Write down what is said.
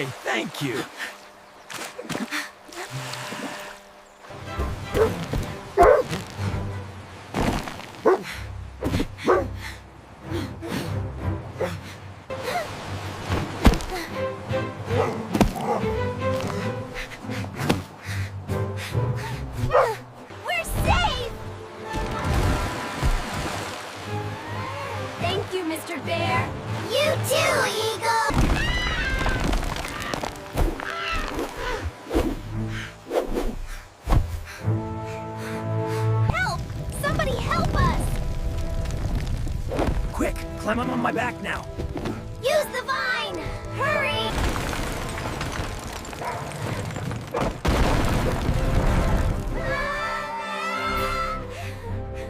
boy, thank you. We're safe! Thank you, Mr. Bear. You too, Eagle! Help! Somebody help us! Quick, climb up on my back now.